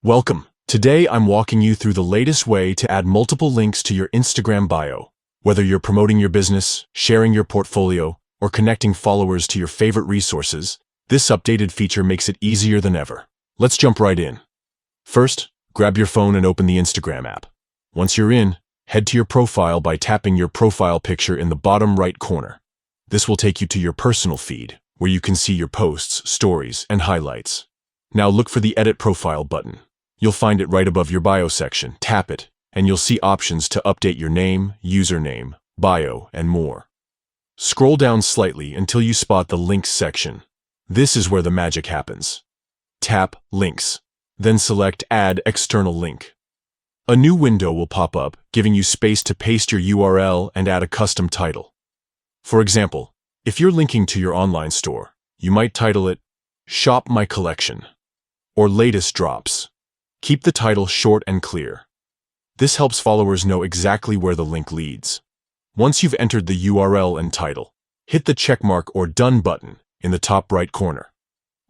Welcome. Today I'm walking you through the latest way to add multiple links to your Instagram bio. Whether you're promoting your business, sharing your portfolio, or connecting followers to your favorite resources, this updated feature makes it easier than ever. Let's jump right in. First, grab your phone and open the Instagram app. Once you're in, head to your profile by tapping your profile picture in the bottom right corner. This will take you to your personal feed, where you can see your posts, stories, and highlights. Now look for the Edit Profile button. You'll find it right above your bio section. Tap it, and you'll see options to update your name, username, bio, and more. Scroll down slightly until you spot the Links section. This is where the magic happens. Tap Links, then select Add External Link. A new window will pop up, giving you space to paste your URL and add a custom title. For example, if you're linking to your online store, you might title it Shop My Collection or Latest Drops. Keep the title short and clear. This helps followers know exactly where the link leads. Once you've entered the URL and title, hit the checkmark or Done button in the top right corner.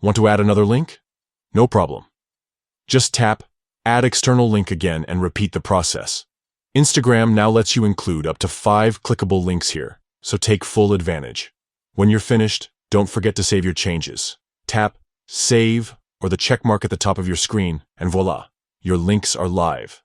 Want to add another link? No problem. Just tap Add External Link again and repeat the process. Instagram now lets you include up to 5 clickable links here, so take full advantage. When you're finished, don't forget to save your changes. Tap Save or the checkmark at the top of your screen, and voila, your links are live.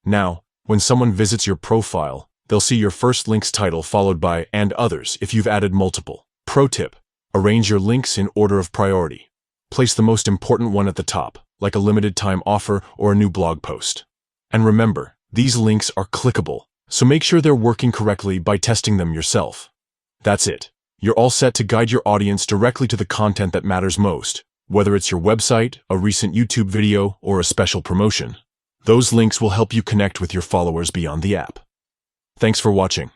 Now, when someone visits your profile, they'll see your first link's title followed by and others if you've added multiple. Pro tip: arrange your links in order of priority. Place the most important one at the top, like a limited time offer or a new blog post. And remember, these links are clickable, so make sure they're working correctly by testing them yourself. That's it. You're all set to guide your audience directly to the content that matters most. Whether it's your website, a recent YouTube video, or a special promotion, those links will help you connect with your followers beyond the app. Thanks for watching.